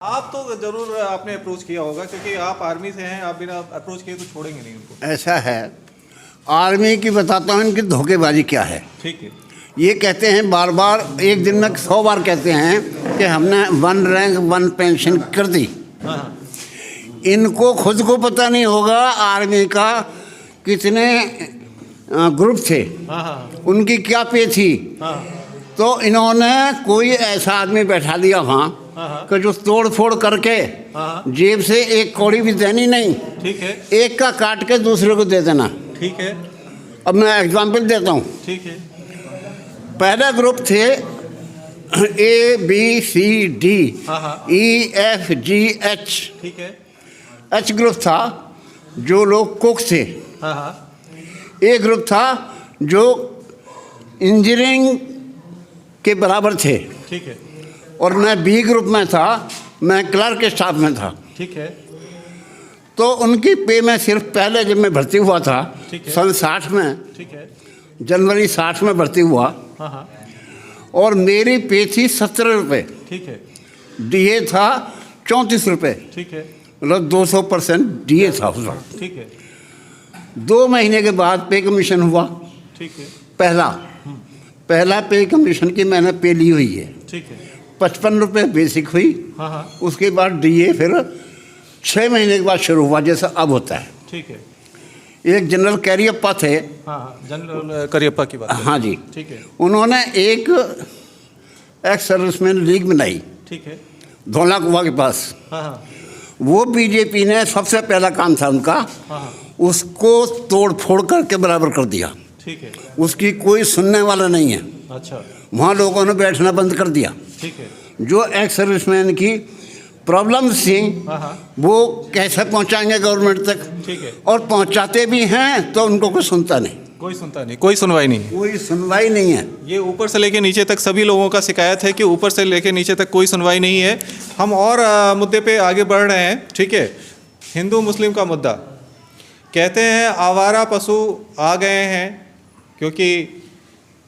आप तो जरूर आपने अप्रोच किया होगा क्योंकि आप आर्मी से हैं, आप बिना अप्रोच किए तो छोड़ेंगे नहीं उनको। ऐसा है, आर्मी की बताता हूँ इनकी धोखेबाजी क्या है। ठीक है। ये कहते हैं बार बार, एक दिन में 100 बार कहते हैं कि हमने 1 रैंक 1 पेंशन कर दी। हाँ। इनको खुद को पता नहीं होगा आर्मी का कितने ग्रुप थे, हाँ। उनकी क्या पे थी। हाँ। तो इन्होंने कोई ऐसा आदमी बैठा दिया वहाँ कि जो तोड़ फोड़ करके जेब से एक कौड़ी भी देनी नहीं। ठीक है। एक का काट के दूसरे को दे देना। ठीक है। अब मैं एग्जांपल देता हूँ। ठीक है। पहला ग्रुप थे ABCD EFGH। ठीक है। H ग्रुप था जो लोग कुक थे। हाँ। A ग्रुप था जो इंजीनियरिंग के बराबर थे। ठीक है। और मैं B ग्रुप में था, मैं क्लर्क के स्टाफ में था। ठीक है। तो उनकी पे में सिर्फ पहले जब मैं भर्ती हुआ था सन 60 में, ठीक है, जनवरी 60 में भर्ती हुआ। हाँ। और मेरी पे थी 17 रुपये। ठीक है। DA था 34 रुपये। ठीक है। मतलब 200% DA था उस वक्त। ठीक है। 2 महीने के बाद पे कमीशन हुआ। ठीक है। पहला पे कमीशन की मैंने पे ली हुई है। ठीक है। 55 रुपये बेसिक हुई। हाँ। उसके बाद DA फिर 6 महीने के बाद शुरू हुआ जैसा अब होता है। ठीक है। एक जनरल कैरियप्पा थे। हाँ, जनरल करियप्पा की बात। हाँ जी। ठीक है। उन्होंने एक एक्स सर्विसमैन लीग बनाई। ठीक है। धौला कुआं के पास। हाँ। वो बीजेपी ने सबसे पहला काम था उनका, हाँ। उसको तोड़ फोड़ करके बराबर कर दिया। ठीक है। उसकी कोई सुनने वाला नहीं है। अच्छा। वहाँ लोगों ने बैठना बंद कर दिया। ठीक है। जो एक्स सर्विसमैन की प्रॉब्लम्स थी वो कैसे पहुँचाएंगे गवर्नमेंट तक। ठीक है। और पहुँचाते भी हैं तो उनको कोई सुनता नहीं। कोई सुनता नहीं, कोई सुनवाई नहीं। कोई सुनवाई नहीं है। ये ऊपर से लेके नीचे तक सभी लोगों का शिकायत है कि ऊपर से लेके नीचे तक कोई सुनवाई नहीं है। हम और मुद्दे पे आगे बढ़ रहे हैं। ठीक है। हिंदू मुस्लिम का मुद्दा, कहते हैं आवारा पशु आ गए हैं क्योंकि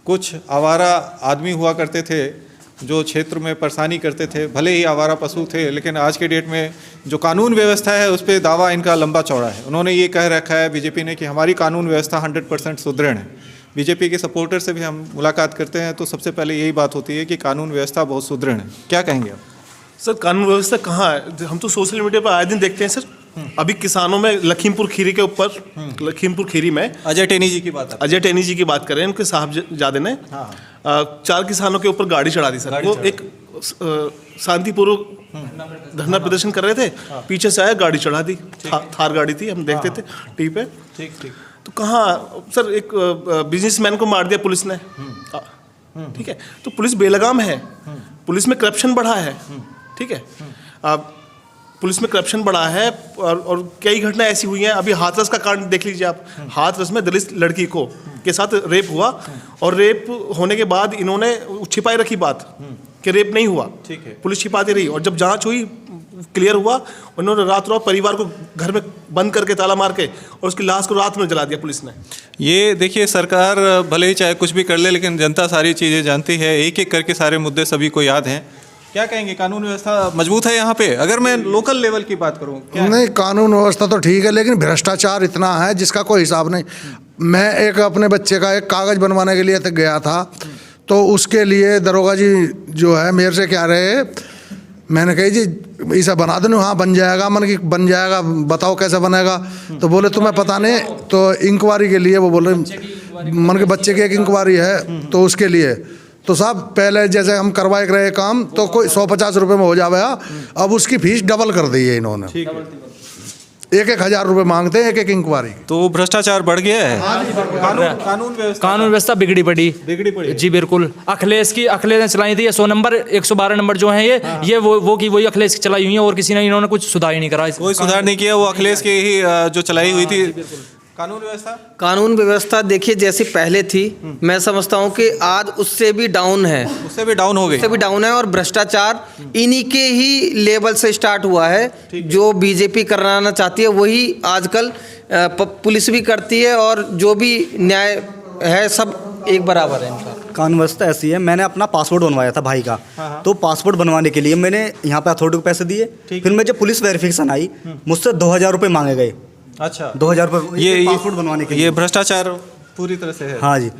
कुछ आवारा आदमी हुआ करते थे जो क्षेत्र में परेशानी करते थे, भले ही आवारा पशु थे, लेकिन आज के डेट में जो कानून व्यवस्था है उस पर दावा इनका लंबा चौड़ा है। उन्होंने ये कह रखा है बीजेपी ने कि हमारी कानून व्यवस्था 100% सुदृढ़ है। बीजेपी के सपोर्टर से भी हम मुलाकात करते हैं तो सबसे पहले यही बात होती है कि कानून व्यवस्था बहुत सुदृढ़ है। क्या कहेंगे आप? सर, कानून व्यवस्था कहाँ है? हम तो सोशल मीडिया पर आए दिन देखते हैं सर। अभी किसानों में लखीमपुर खीरी के ऊपर, लखीमपुर खीरी में अजय टेनी जी की बात कर रहे हैं। उनके साहबजादे ने 4 किसानों के ऊपर गाड़ी चढ़ा दी सर। वो एक शांतिपूर्वक धरना प्रदर्शन कर रहे थे, पीछे से आया गाड़ी चढ़ा दी। थार गाड़ी थी, हम देखते थे टीवी पे। ठीक। तो कहाँ सर, एक बिजनेसमैन को मार दिया पुलिस ने। ठीक है, तो पुलिस बेलगाम है, पुलिस में करप्शन बढ़ा है। ठीक है, पुलिस में करप्शन बढ़ा है और कई घटना ऐसी हुई हैं। अभी हाथरस का कांड देख लीजिए आप। हाथरस में दलित लड़की को के साथ रेप हुआ और रेप होने के बाद इन्होंने छिपाई रखी बात कि रेप नहीं हुआ। ठीक है। पुलिस छिपाती रही और जब जांच हुई, क्लियर हुआ, उन्होंने रात परिवार को घर में बंद करके ताला मार के और उसकी लाश को रात में जला दिया पुलिस ने। ये देखिए, सरकार भले ही चाहे कुछ भी कर ले लेकिन जनता सारी चीज़ें जानती है। एक एक करके सारे मुद्दे सभी को याद हैं। क्या कहेंगे, कानून व्यवस्था मजबूत है यहाँ पे? अगर मैं लोकल लेवल की बात करूँ, नहीं, कानून व्यवस्था तो ठीक है लेकिन भ्रष्टाचार इतना है जिसका कोई हिसाब नहीं। मैं एक अपने बच्चे का एक कागज़ बनवाने के लिए तक गया था, तो उसके लिए दरोगा जी जो है मेरे से कह रहे, मैंने कही जी ऐसा बना दो। हाँ बन जाएगा। मन की बन जाएगा, बताओ कैसे बनेगा। तो बोले तुम्हें पता नहीं। तो इंक्वायरी के लिए वो बोले, मन के बच्चे की एक इंक्वायरी है तो उसके लिए। तो साहब पहले जैसे हम करवाए रहे काम तो कोई 150 रुपये में हो जाएगा, अब उसकी फीस डबल कर दी है इन्होंने। 1,000 रुपये मांगते हैं एक इंक्वायरी। तो भ्रष्टाचार बढ़ गया है। कानून व्यवस्था बिगड़ी पड़ी जी। बिल्कुल, अखिलेश ने चलाई थी ये 100 नंबर 112 नंबर जो है ये वो की वही अखिलेश की चलाई हुई है और किसी ने इन्होंने कुछ सुधार ही नहीं करा। कोई सुधार नहीं किया, वो अखिलेश की ही जो चलाई हुई थी। कानून व्यवस्था देखिए जैसी पहले थी, मैं समझता हूँ कि आज उससे भी डाउन है। उससे भी डाउन हो गई। उससे भी डाउन है और भ्रष्टाचार इन्हीं के ही लेवल से स्टार्ट हुआ है। जो बीजेपी कराना चाहती है वही आजकल पुलिस भी करती है और जो भी न्याय है सब एक बराबर है इनका। कानून व्यवस्था ऐसी है, मैंने अपना पासपोर्ट बनवाया था भाई का, तो पासपोर्ट बनवाने के लिए मैंने यहाँ पे अथॉरिटी को पैसे दिए, फिर मैं जब पुलिस वेरिफिकेशन आई मुझसे 2000 रुपये मांगे गए। अच्छा, 2000 रुपये ये पासपोर्ट बनवाने के लिए। ये भ्रष्टाचार पूरी तरह से है। हाँ जी।